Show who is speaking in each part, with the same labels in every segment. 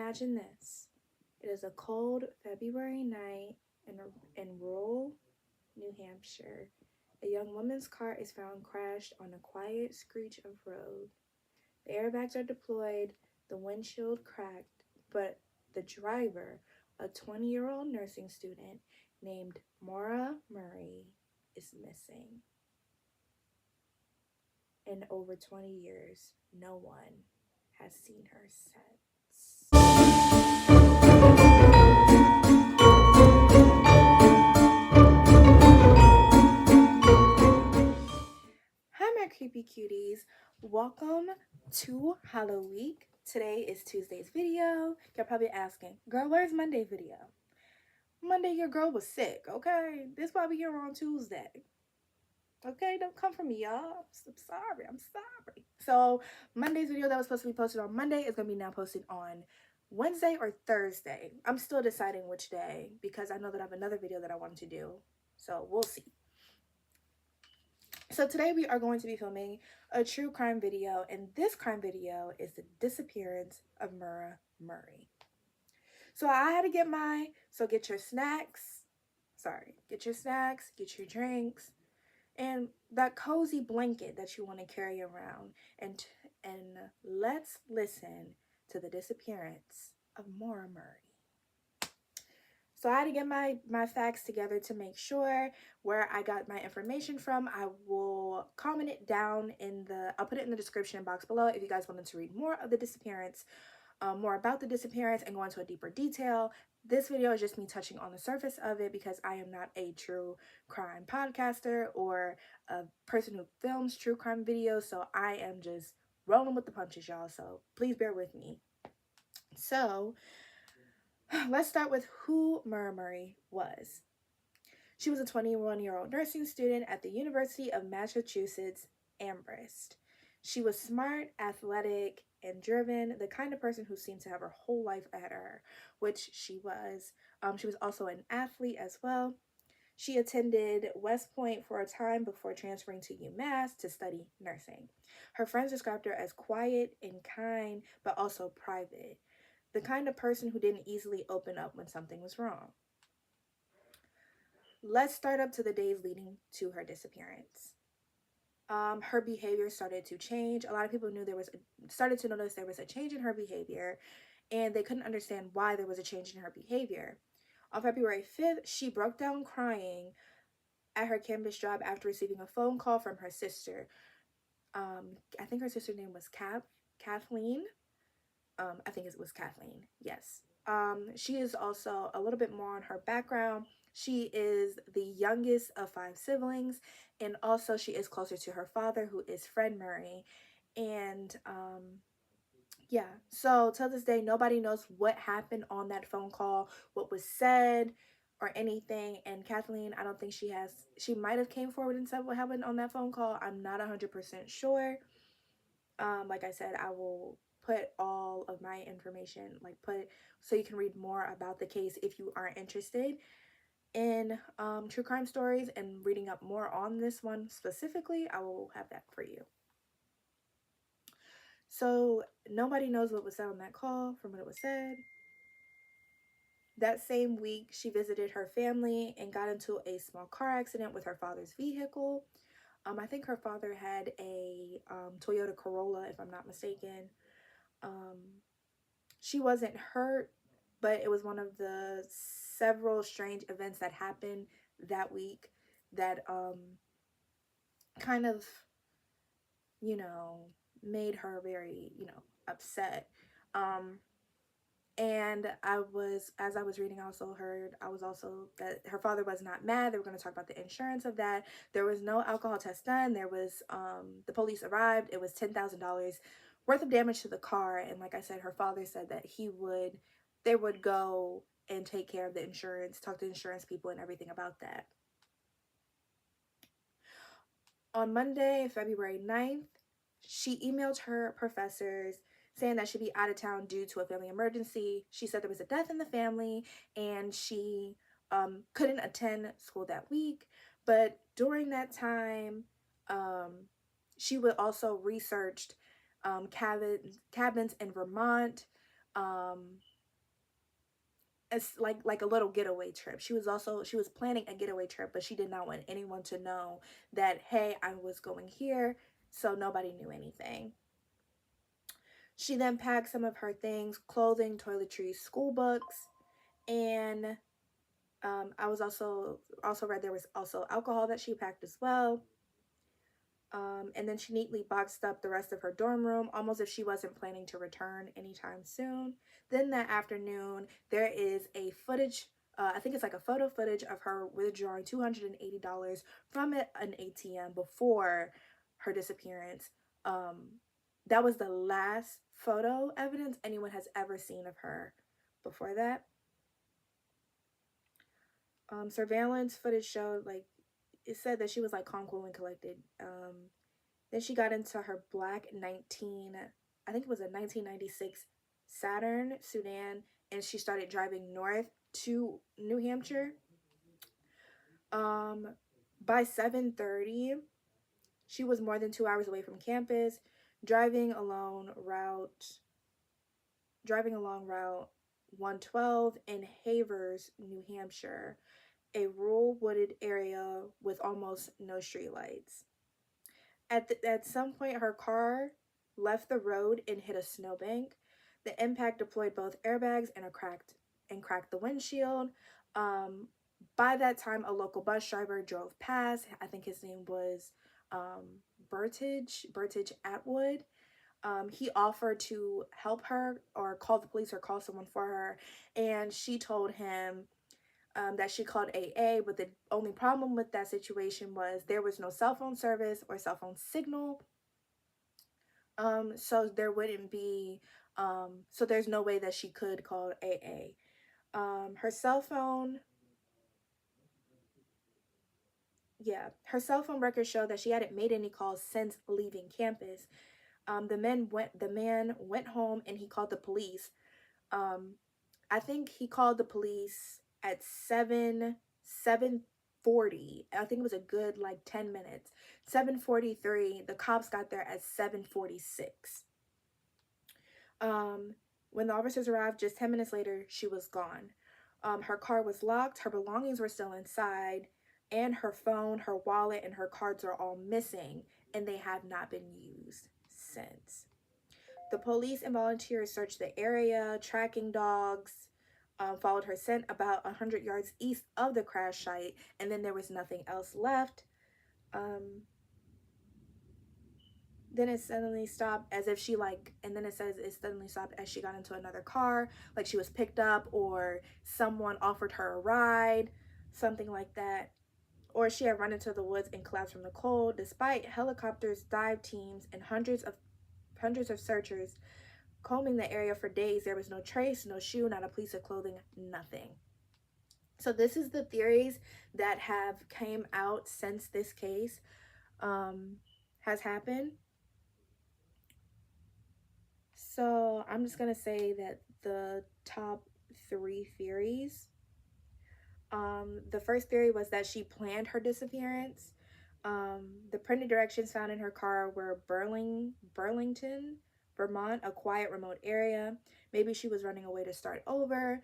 Speaker 1: Imagine this. It is a cold February night in rural New Hampshire. A young woman's car is found crashed on a quiet screech of road. The airbags are deployed, the windshield cracked, but the driver, a 20-year-old nursing student named Maura Murray, is missing. In over 20 years, no one has seen her since. Hi, my creepy cuties. Welcome to Halloweek. Today is Tuesday's video. You're probably asking, girl, where's Monday's video? Monday, your girl was sick, okay? This why we here on Tuesday. Okay, don't come for me, y'all. I'm sorry. So Monday's video that was supposed to be posted on Monday is going to be now posted on Wednesday or Thursday. I'm still deciding which day because I know that I have another video that I want to do. So we'll see. So today we are going to be filming a true crime video, and this crime video is the disappearance of Maura Murray. So I had to get get your snacks, get your drinks, and that cozy blanket that you want to carry around, and let's listen to the disappearance of Maura Murray. So I had to get my facts together to make sure where I got my information from. I will comment it down I'll put it in the description box below if you guys wanted to read more of the disappearance, more about the disappearance and go into a deeper detail. This video is just me touching on the surface of it because I am not a true crime podcaster or a person who films true crime videos. So I am just rolling with the punches, y'all. So please bear with me. So let's start with who Maura Murray was. She was a 21-year-old nursing student at the University of Massachusetts, Amherst. She was smart, athletic, and driven, the kind of person who seemed to have her whole life ahead of her, which she was. She was also an athlete as well. She attended West Point for a time before transferring to UMass to study nursing. Her friends described her as quiet and kind, but also private. The kind of person who didn't easily open up when something was wrong. Let's start up to the days leading to her disappearance. Her behavior started to change. A lot of people started to notice there was a change in her behavior, and they couldn't understand why there was a change in her behavior. On February 5th, she broke down crying at her campus job after receiving a phone call from her sister. I think her sister's name was Kathleen. I think it was Kathleen. Yes. She is also a little bit more on her background. She is the youngest of 5 siblings, and also she is closer to her father, who is Fred Murray. And yeah, so till this day, nobody knows what happened on that phone call, what was said, or anything. And Kathleen, I don't think she might have came forward and said what happened on that phone call. I'm not 100% sure. Like I said, I will put all of my information, so you can read more about the case if you are interested in true crime stories and reading up more on this one specifically. I will have that for you. So nobody knows what was said on that call from what it was said. That same week, she visited her family and got into a small car accident with her father's vehicle. I think her father had a Toyota Corolla, if I'm not mistaken. She wasn't hurt, but it was one of the several strange events that happened that week that kind of, made her very, upset. And as I was reading, I heard that her father was not mad. They were going to talk about the insurance of that. There was no alcohol test done. There was, the police arrived. It was $10,000 worth of damage to the car. And like I said, her father said that they would go and take care of the insurance, talk to insurance people and everything about that. On Monday, February 9th, she emailed her professors saying that she'd be out of town due to a family emergency. She said there was a death in the family and she couldn't attend school that week. But during that time, she would also researched cabins in Vermont, It's like a little getaway trip. She was planning a getaway trip, but she did not want anyone to know that, hey, I was going here, so nobody knew anything. She then packed some of her things, clothing, toiletries, school books, and I was also read there was also alcohol that she packed as well. And then she neatly boxed up the rest of her dorm room, almost if she wasn't planning to return anytime soon. Then that afternoon, there is a footage, I think it's like a photo footage of her withdrawing $280 from an ATM before her disappearance. That was the last photo evidence anyone has ever seen of her before that. Surveillance footage showed, like, it said that she was like calm, cool, and collected. Then she got into her black I think it was a 1996 Saturn sedan, and she started driving north to New Hampshire. By 7:30, she was more than 2 hours away from campus, driving along Route 112 in Havers, New Hampshire, a rural wooded area with almost no streetlights. At some point, her car left the road and hit a snowbank. The impact deployed both airbags and cracked the windshield. By that time, a local bus driver drove past. I think his name was Bertage Atwood. He offered to help her or call the police or call someone for her, and she told him that she called AA, but the only problem with that situation was there was no cell phone service or cell phone signal. So there wouldn't be, so there's no way that she could call AA. Her cell phone, her cell phone records show that she hadn't made any calls since leaving campus. The man went home and he called the police. Um, I think he called the police at 7:40. I think it was a good like 10 minutes. 7:43. The cops got there at 7:46. When the officers arrived just 10 minutes later, she was gone. Her car was locked, her belongings were still inside, and her phone, her wallet, and her cards are all missing, and they have not been used since. The police and volunteers searched the area. Tracking dogs followed her scent about 100 yards east of the crash site, and then there was nothing else left. Then it suddenly stopped as if she and then it says it suddenly stopped as she got into another car, like she was picked up or someone offered her a ride, something like that. Or she had run into the woods and collapsed from the cold. Despite helicopters, dive teams, and hundreds of searchers combing the area for days, there was no trace, no shoe, not a piece of clothing, nothing. So this is the theories that have came out since this case has happened. So I'm just going to say that the top 3 theories. The first theory was that she planned her disappearance. The printed directions found in her car were Burlington, Vermont, a quiet, remote area. Maybe she was running away to start over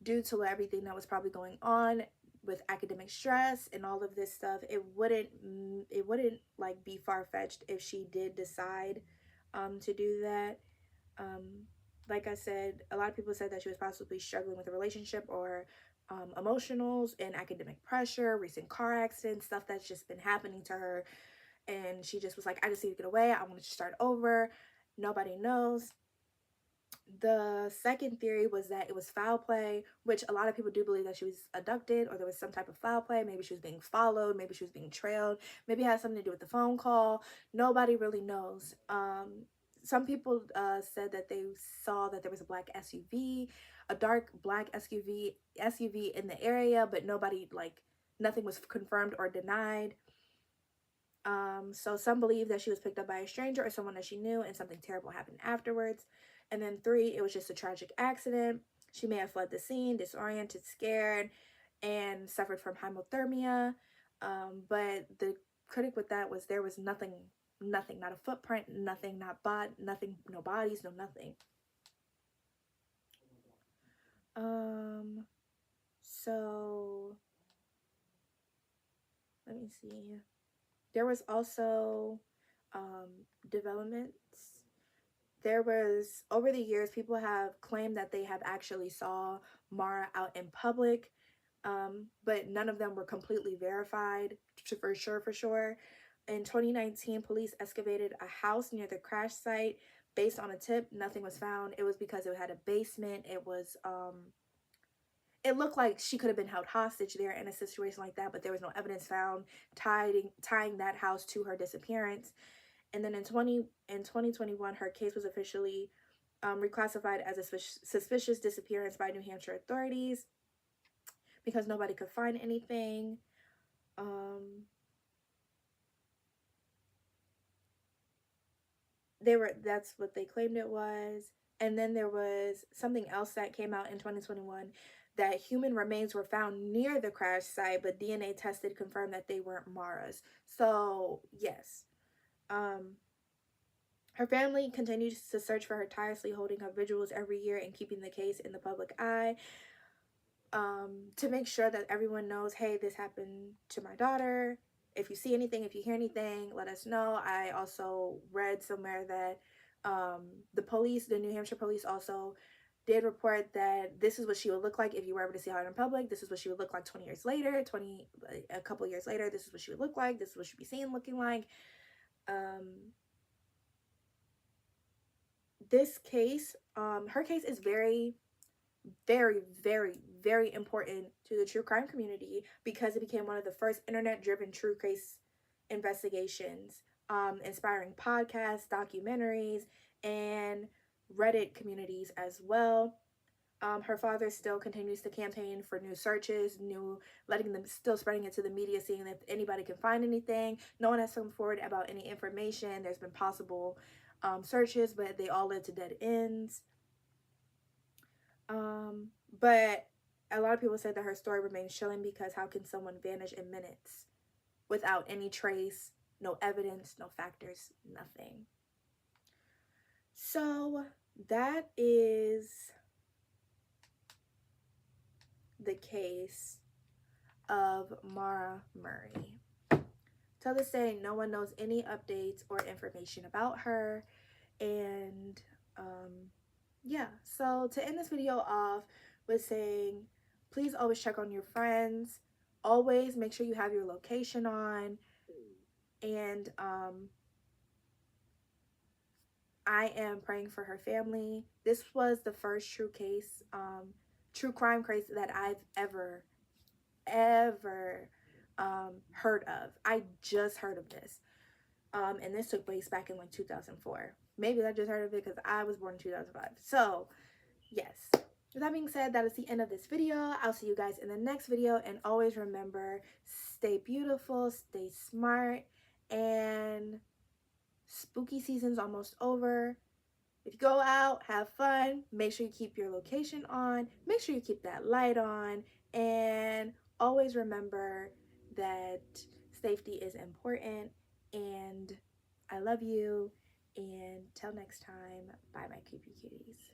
Speaker 1: due to everything that was probably going on with academic stress and all of this stuff. It wouldn't like be far-fetched if she did decide to do that. Like I said, a lot of people said that she was possibly struggling with a relationship or emotionals and academic pressure, recent car accidents, stuff that's just been happening to her. And she just was like, I just need to get away. I want to start over. Nobody knows. The second theory was that it was foul play, which a lot of people do believe that she was abducted or there was some type of foul play. Maybe she was being followed. Maybe she was being trailed. Maybe it had something to do with the phone call. Nobody really knows. Some people said that they saw that there was a black SUV, a dark black SUV in the area, but nothing was confirmed or denied. So some believe that she was picked up by a stranger or someone that she knew and something terrible happened afterwards. And then 3, it was just a tragic accident. She may have fled the scene, disoriented, scared, and suffered from hypothermia. But the critic with that was there was nothing, not a footprint, nothing, no bodies, no nothing. see. There was also developments. There was, over the years, people have claimed that they have actually saw Maura out in public, but none of them were completely verified for sure, for sure. In 2019, police excavated a house near the crash site based on a tip. Nothing was found. It was because it had a basement. It looked like she could have been held hostage there in a situation like that, but there was no evidence found tying that house to her disappearance. And then in 2021, her case was officially reclassified as a suspicious disappearance by New Hampshire authorities because nobody could find anything. That's what they claimed it was. And then there was something else that came out in 2021, that human remains were found near the crash site, but DNA tested confirmed that they weren't Maura's. So yes, her family continues to search for her tirelessly, holding her vigils every year and keeping the case in the public eye, to make sure that everyone knows, hey, this happened to my daughter. If you see anything, if you hear anything, let us know. I also read somewhere that the New Hampshire police also did report that this is what she would look like if you were ever to see her in public. This is what she would look like 20 years later, a couple years later. This is what she would look like. This is what she'd be seen looking like. This case, her case is very, very, very, very important to the true crime community because it became one of the first internet-driven true case investigations, inspiring podcasts, documentaries, and Reddit communities as well. Her father still continues to campaign for new searches, letting them, still spreading it to the media, seeing if anybody can find anything. No one has come forward about any information. There's been possible searches, but they all led to dead ends. But a lot of people said that her story remains chilling because how can someone vanish in minutes without any trace, no evidence, no factors, nothing? So that is the case of Maura Murray. Till this day, no one knows any updates or information about her. And yeah, so to end this video off with saying, please always check on your friends. Always make sure you have your location on. And I am praying for her family. This was the first true crime case that I've ever heard of. I just heard of this. And this took place back in like 2004. Maybe I just heard of it because I was born in 2005. So yes, with that being said, that is the end of this video. I'll see you guys in the next video, and always remember, stay beautiful, stay smart, and spooky season's almost over. If you go out, have fun, make sure you keep your location on, make sure you keep that light on, and always remember that safety is important. And I love you, and till next time, bye my creepy cuties.